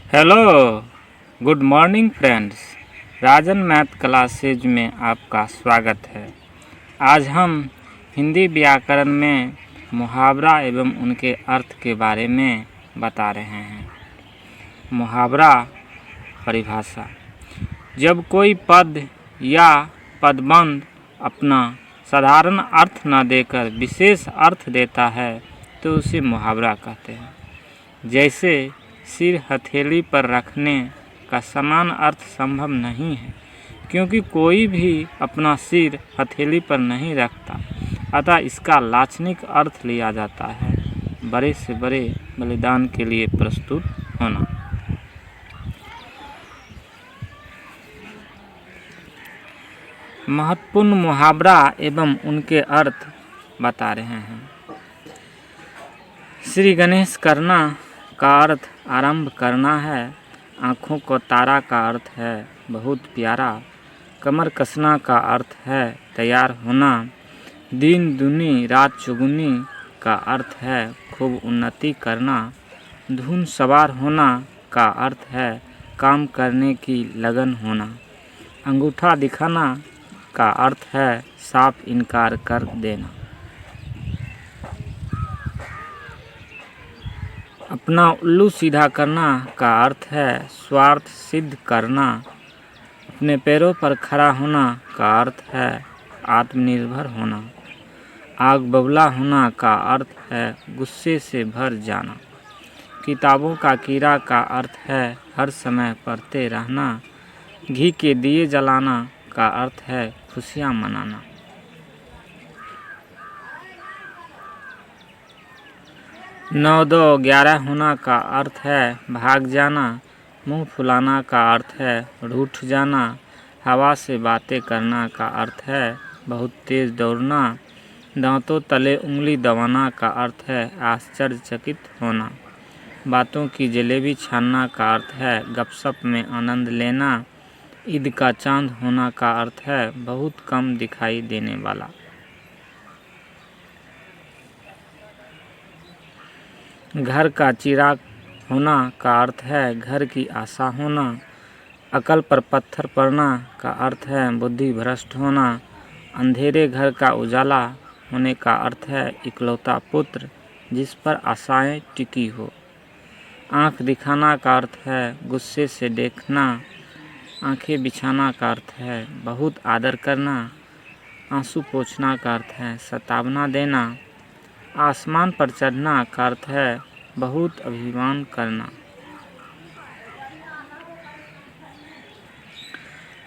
Hello, good morning friends. Rajan math classes में आपका स्वागत है। आज हम हिंदी व्याकरण में मुहावरा एवं उनके अर्थ के बारे में बता रहे हैं। मुहावरा परिभाषा: जब कोई पद या पदबंध अपना साधारण अर्थ न देकर विशेष अर्थ देता है तो उसे मुहावरा कहते हैं। जैसे सिर हथेली पर रखने का समान अर्थ संभव नहीं है, क्योंकि कोई भी अपना सिर हथेली पर नहीं रखता, अतः इसका लाक्षणिक अर्थ लिया जाता है बड़े से बड़े बलिदान के लिए प्रस्तुत होना। महत्वपूर्ण मुहावरा एवं उनके अर्थ बता रहे हैं। श्री गणेश करना का अर्थ आरंभ करना है। आँखों को तारा का अर्थ है बहुत प्यारा। कमर कसना का अर्थ है तैयार होना। दिन दूनी रात चौगुनी का अर्थ है खूब उन्नति करना। धुन सवार होना का अर्थ है काम करने की लगन होना। अंगूठा दिखाना का अर्थ है साफ इनकार कर देना। अपना उल्लू सीधा करना का अर्थ है स्वार्थ सिद्ध करना। अपने पैरों पर खड़ा होना का अर्थ है आत्मनिर्भर होना। आग बबूला होना का अर्थ है गुस्से से भर जाना। किताबों का कीड़ा का अर्थ है हर समय पढ़ते रहना। घी के दिए जलाना का अर्थ है खुशियाँ मनाना। 9-2-11 होना का अर्थ है भाग जाना। मुंह फुलाना का अर्थ है रूठ जाना। हवा से बातें करना का अर्थ है बहुत तेज दौड़ना। दांतों तले उंगली दबाना का अर्थ है आश्चर्यचकित होना। बातों की जलेबी छानना का अर्थ है गपशप में आनंद लेना। ईद का चांद होना का अर्थ है बहुत कम दिखाई देने वाला। घर का चिराग होना का अर्थ है घर की आशा होना। अकल पर पत्थर पड़ना का अर्थ है बुद्धि भ्रष्ट होना। अंधेरे घर का उजाला होने का अर्थ है इकलौता पुत्र जिस पर आशाएं टिकी हो। आँख दिखाना का अर्थ है गुस्से से देखना। आँखें बिछाना का अर्थ है बहुत आदर करना। आंसू पोंछना का अर्थ है सतावना देना। आसमान पर चढ़ना का अर्थ है बहुत अभिमान करना।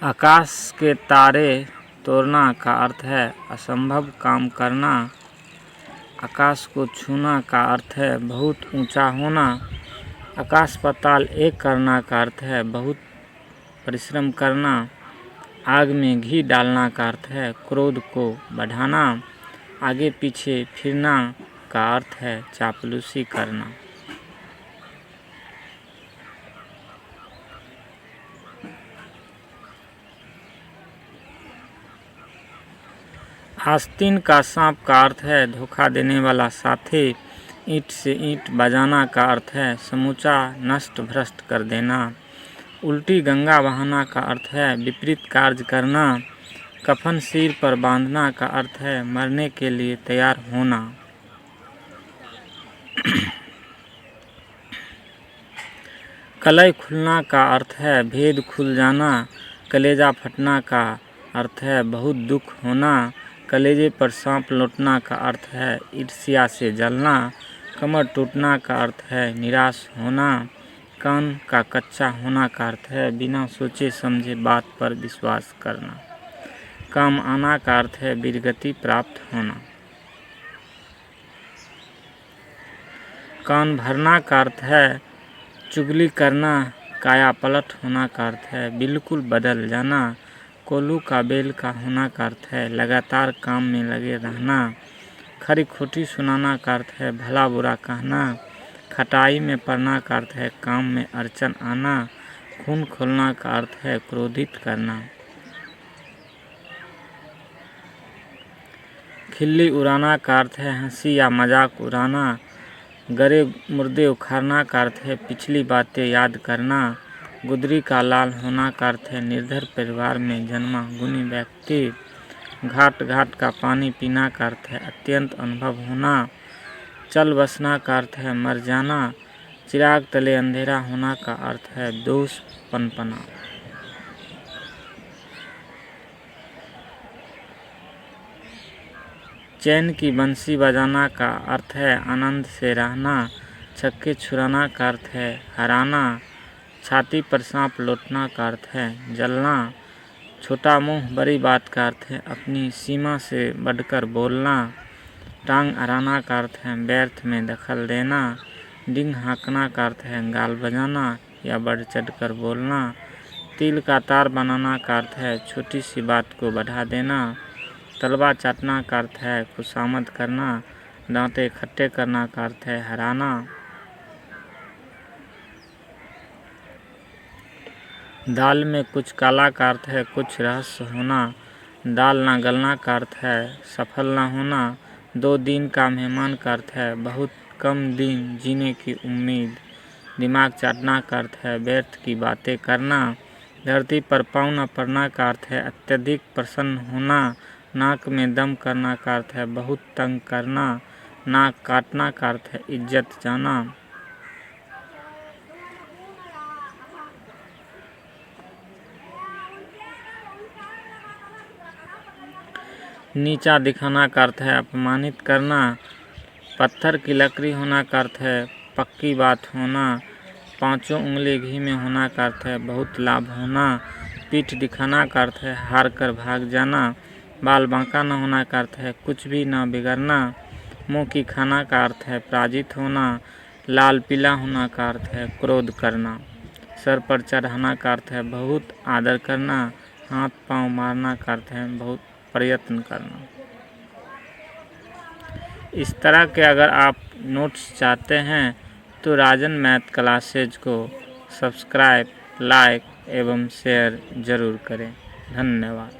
आकाश के तारे तोड़ना का अर्थ है असंभव काम करना। आकाश को छूना का अर्थ है बहुत ऊंचा होना। आकाश पाताल एक करना का अर्थ है बहुत परिश्रम करना। आग में घी डालना का अर्थ है क्रोध को बढ़ाना। आगे पीछे फिरना का अर्थ है चापलूसी करना। आस्तीन का सांप का अर्थ है धोखा देने वाला साथी। ईंट से ईंट बजाना का अर्थ है समूचा नष्ट भ्रष्ट कर देना। उल्टी गंगा बहाना का अर्थ है विपरीत कार्य करना। कफन सिर पर बांधना का अर्थ है मरने के लिए तैयार होना। कलई खुलना का अर्थ है भेद खुल जाना। कलेजा फटना का अर्थ है बहुत दुख होना। कलेजे पर सांप लौटना का अर्थ है ईर्ष्या से जलना। कमर टूटना का अर्थ है निराश होना। कान का कच्चा होना का अर्थ है बिना सोचे समझे बात पर विश्वास करना। काम आना का अर्थ है वीरगति प्राप्त होना। कान भरना का अर्थ है चुगली करना। काया पलट होना का अर्थ है बिल्कुल बदल जाना। कोल्हू का बेल का होना का अर्थ है लगातार काम में लगे रहना। खरी खोटी सुनाना का अर्थ है भला बुरा कहना। खटाई में पड़ना का अर्थ है काम में अड़चन आना। खून खोलना का अर्थ है क्रोधित करना। खिल्ली उड़ाना का अर्थ है हंसी या मजाक उड़ाना। गरे मुर्दे उखाड़ना का अर्थ है पिछली बातें याद करना। गुदरी का लाल होना का अर्थ है निर्धर परिवार में जन्मा गुणी व्यक्ति। घाट घाट का पानी पीना का अर्थ है अत्यंत अनुभव होना। चल बसना का अर्थ है मर जाना। चिराग तले अंधेरा होना का अर्थ है दोष पनपना। चैन की बंसी बजाना का अर्थ है आनंद से रहना। छक्के छुड़ाना का अर्थ है हराना। छाती पर सांप लौटना का अर्थ है जलना। छोटा मुंह बड़ी बात का अर्थ है अपनी सीमा से बढ़कर बोलना। टांग अड़ाना का अर्थ है व्यर्थ में दखल देना। डिंग हाँकना का अर्थ है गाल बजाना या बढ़ चढ़कर बोलना। तिल का तार बनाना का अर्थ है छोटी सी बात को बढ़ा देना। तलवा चाटना का अर्थ है खुशामद करना। दांते खट्टे करना का अर्थ है हराना। दाल में कुछ काला का अर्थ है कुछ रहस्य होना। दाल ना गलना का अर्थ है सफल ना होना। 2 दिन का मेहमान का अर्थ है बहुत कम दिन जीने की उम्मीद। दिमाग चाटना का अर्थ है व्यर्थ की बातें करना। धरती पर पाँव न पड़ना का अर्थ है अत्यधिक प्रसन्न होना। नाक में दम करना का अर्थ है बहुत तंग करना। नाक काटना का अर्थ है इज्जत जाना। नीचा दिखाना का अर्थ है अपमानित करना। पत्थर की लकड़ी होना का अर्थ है पक्की बात होना। 5 उंगली घी में होना का अर्थ है बहुत लाभ होना। पीठ दिखाना का अर्थ है हार कर भाग जाना। बाल बांका न होना का अर्थ है कुछ भी न बिगड़ना। मुंह की खाना का अर्थ है पराजित होना। लाल पीला होना का अर्थ है क्रोध करना। सर पर चढ़ाना का अर्थ है बहुत आदर करना। हाथ पांव मारना का अर्थ है बहुत प्रयत्न करना। इस तरह के अगर आप नोट्स चाहते हैं तो राजन मैथ क्लासेज को सब्सक्राइब, लाइक एवं शेयर ज़रूर करें। धन्यवाद।